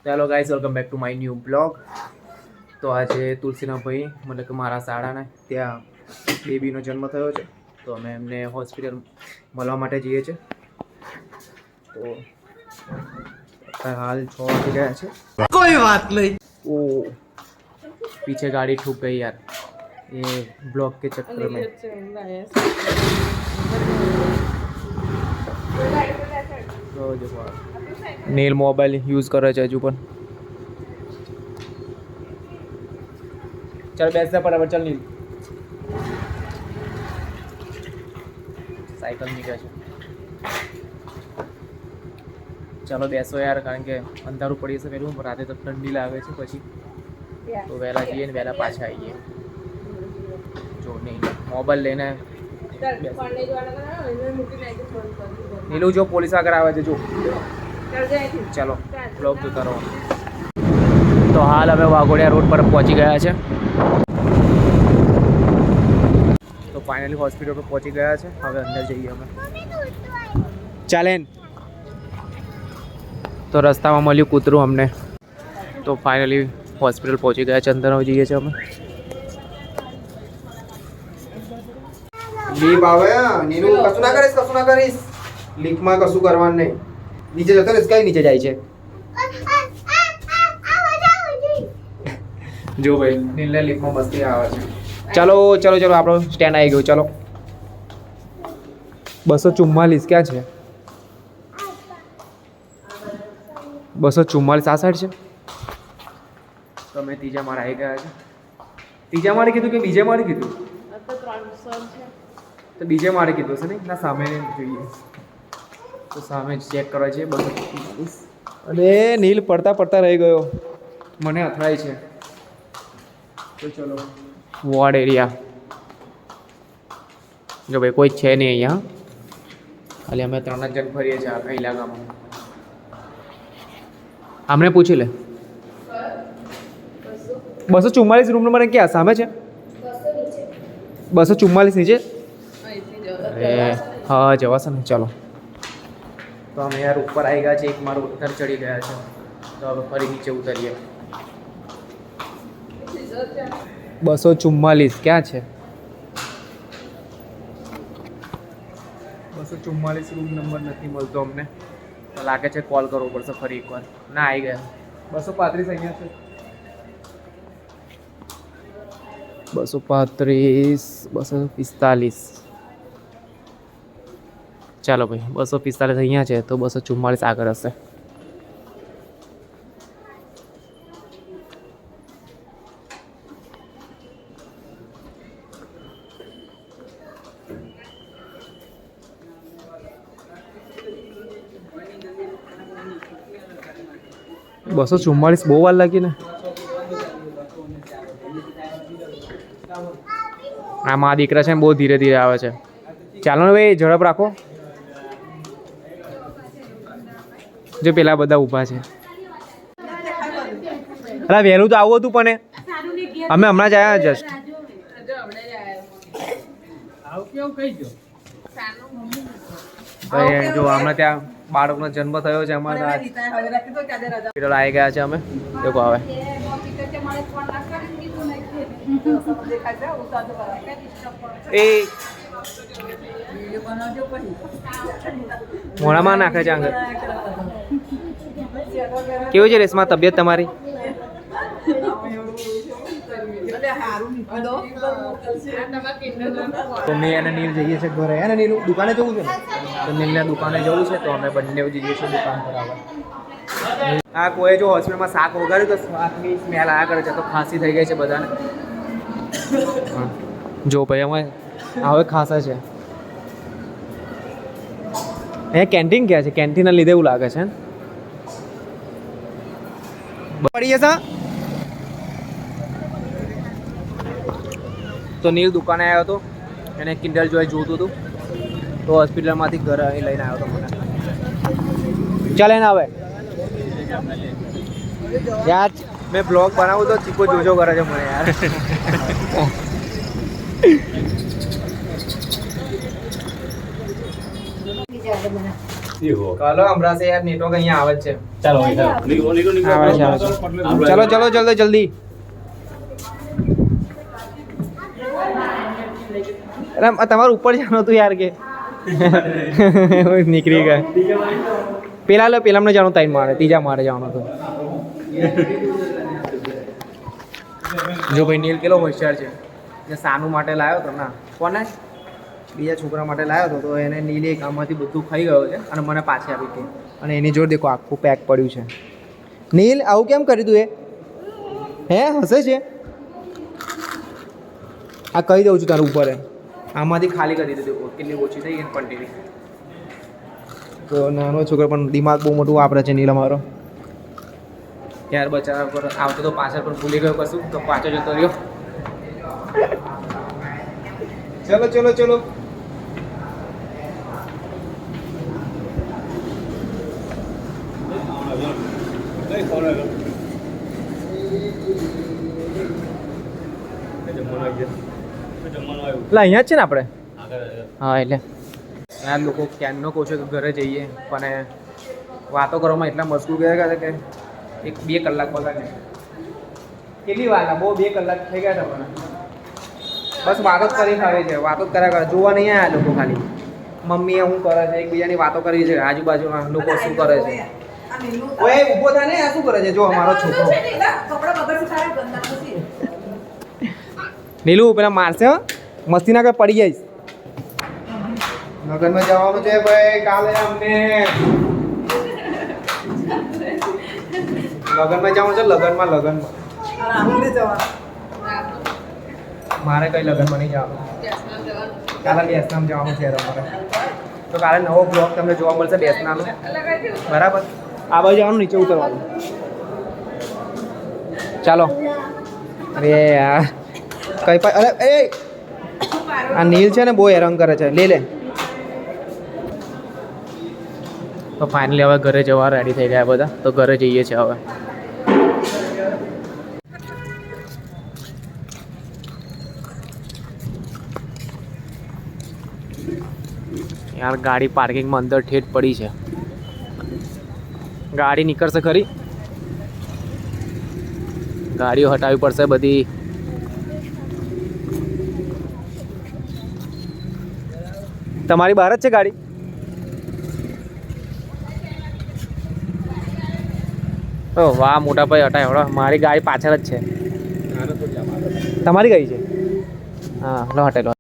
Hello guys, welcome back to my new blog. તો આજે તુલસીના ભાઈ મતલબ કે મારા શાળાના ત્યાં બેબીનો જન્મ થયો છે, તો અમે એમને હોસ્પિટલ મળવા માટે જઈએ છીએ. તો હાલ 6 વાગી ગયા છે. कोई बात नहीं. ओ पीछे गाड़ी ठुक गई यार, ये ब्लॉक के चक्कर में. नील मोबाइल यूज़ करे છે હજુ પણ. ચાલ બેસને બરાબર, ચાલ નીલ. સાયકલ નીકળે છે. ચાલો બેસો યાર, કારણ કે અંધારું પડી જશે પેલું, રાતે તો ઠંડી લાગે છે પછી. તો વહેલા જઈએ ને વહેલા પાછા આવીએ. જો નહીં મોબાઈલ લઈને નીલું જો પોલીસ આગળ આવે છે જો. ચાલો બ્લોગ જોતા રહો. તો હાલ અમે વાઘોડિયા રોડ પર પહોંચી ગયા છે. તો ફાઇનલી હોસ્પિટલ પર પહોંચી ગયા છે. હવે અંદર જઈએ અમે. ચાલે. તો રસ્તામાં મળ્યું કૂતરું અમને. તો ફાઇનલી હોસ્પિટલ પહોંચી ગયા છે. અંદર જઈએ છીએ અમે. લીપ આવે નીનુ, કશું ના કરીશ. લીપમાં કશું કરવાનું નહીં. નીચે જતો ને કઈ નીચે જાય છે. જો ભાઈ નીલને લીફમાં મસ્તી આવે છે. ચાલો ચલો ચલો, આપણો સ્ટેન્ડ આવી ગયો. ચાલો 244 ક્યાં છે? 244 આ સાઈડ છે. તો અમે ત્રીજા માળે આવી ગયા છે. ત્રીજા માળે કીધું કે બીજે માળે કીધું? તો બીજે માળે કીધું છે ને. ના સામે જોઈએ તો સામે ચેક કરવા છે. 244. અને નીલ પડતા રહી ગયો, મને અથડાય છે. તો ચલો વોર્ડ એરિયા. જો ભાઈ કોઈ છે નહીં અહીંયા, ખાલી અમે 3 જ જણ ફરીએ છીએ આખા ઇલાકામાં. આમને પૂછી લે. 244 રૂમ નંબર ક્યાં સામે છે? 244 નીચે. અરે હા જવાશે ને. ચાલો તો અમે યાર ઉપર આવી ગયા છે. એક માળ ઉપર ચડી ગયા છે. તો હવે ફરી નીચે ઉતરીએ. 244 ક્યાં છે? 244 રૂમ નંબર નથી મળતો અમને. તો લાગે છે કોલ કરવો પડશે ફરી એકવાર. ના આવી ગયા. 235 અહીંયા છે. 235 245. ચાલો ભાઈ 245 અહીંયા છે, તો 244 આગળ હશે. બસો 244 બહુ વાર લાગી ને. આ મારા દીકરા છે ને બહુ ધીરે ધીરે આવે છે. ચાલો ને ભાઈ ઝડપ રાખો. જો પેલા બધા ઊભા છે. અરે વહેલું તો આવું હતું પણ અમે હમણાં જ આવ્યા જસ્ટ. જો હમણાં ત્યાં બાળકનો જન્મ થયો છે. અમારા હોસ્પિટલ આવી ગયા છે અમે. લોકો આવે એ મોઢામાં નાખે છે આગળ. કેવું છે રેશમા તબિયત તમારી? તો મેં અને નીલ જઈએ છીએ ઘરે. એને નીલ દુકાને જવું છે ને, તો નીલને દુકાને જવું છે. તો અમે બંને જઈએ છીએ દુકાન પર. આવે આ કોઈ જો હોસ્પિટલમાં શાક વગાડ્યું તો શાકની સ્મેલ આવ્યા કરે છે. તો ખાંસી થઈ ગઈ છે બધાને. જો ભાઈ અમે હવે ખાંસા છે. અહીંયા કેન્ટીન ક્યાં છે? કેન્ટીનના લીધે એવું લાગે છે. પડી જશે. તો નીલ દુકાને આવ્યો હતો, એને કિન્ડર જોઈ જોતું હતું. તો હોસ્પિટલમાંથી ઘરે અહીં લઈને આવ્યો હતો મને. ચાલે ને આવે યાર. મેં બ્લોગ બનાવું તો ચીકો જોજો કરે છે મને યાર. કાલો હમણાં છે યાર નેટવર્ક અહીંયા આવે જ છે ચાલો ભાઈ, ચાલો. નીકળો, નીકળો, નીકળો. આવે છે, આવે છે. આપણે- ચલો ચલો જલ્દી જલ્દી અરે આ તમારું ઉપર જવાનું હતું યાર કે નીકળી ગયા પેલા મને જવાનું તાઈ મારે ત્રીજા મારે જવાનું હતું જો ભાઈ નીલ કેટલો હોશિયાર છે જે સાનુ માટે લાવ્યો હતો ના કોને બીજા છોકરા માટે લાવ્યો હતો તો એને નીલે એક આમાંથી બધું ખાઈ ગયો છે અને મને પાછી આપી હતી અને એની જોડે દેખો આખું પેક પડ્યું છે નીલ આવું કેમ કર્યું તું એ હે હસે છે આ કહી દઉં છું તારું ઉપર આમાંથી ખાલી કરી દીધું દેખો કેટલી ઓછી થઈ ગઈ ક્વોન્ટિટી તો નાનો છોકરો પણ દિમાગ બહુ મોટું વાપરે છે નીલ અમારો યાર બચારા પર આવતો તો પાછળ પણ ભૂલી ગયો કશું તો પાછળ જતો રહ્યો ચલો ચલો ચલો એટલે અહીંયા જ છે ને આપણે હા એટલે યાર લોકો ક્યાંનો કહું છે કે ઘરે જઈએ પણ વાતો કરવામાં એટલા મશગુલ ગયા છે કે 1-2 કલાક બગાડે કેટલી વાર બહુ 2 કલાક થઈ ગયા હતા મને બસ વાતો જ કરી આવે છે વાતો જ કર્યા કરે જોવા નહીં આવ્યા લોકો ખાલી મમ્મીએ શું કરે છે એકબીજાની વાતો કરી છે આજુબાજુના લોકો શું કરે છે ઓય ઊભો થાય ને આ શું કરે છે જો અમારો છોકરો નીલુ પેલા મારશે હો મસ્તી ના કઈ પડી જઈશ લગનમાં જવાનું છે ભાઈ કાલે અમને લગનમાં જવાનું છે લગનમાં મારે કઈ લગનમાં નહીં જવાનું કાલે બેસનામ જવાનું છે અમારે તો કાલે નવો બ્લોગ તમને જોવા મળશે બેસનાનો બરાબર આ બાજુ જવાનું નીચે ઉતરવાનું ચાલો અરે યાર કઈ પણ અરે એ આ નીલ છે ને બહુ હેરાન કરે છે લે તો ફાઇનલી હવે ઘરે જવા રેડી થઈ ગયા બધા તો ઘરે જઈએ છીએ હવે યાર ગાડી પાર્કિંગમાં અંદર ઠેઠ પડી છે ગાડી નીકળશે ખરી ગાડીઓ હટાવવી પડશે બધી તમારી બહાર જ છે ગાડી ઓ વાહ મોટા ભાઈ હટાય હળો મારી ગાડી પાછળ જ છે તમારી ગઈ છે હા લો હટે લો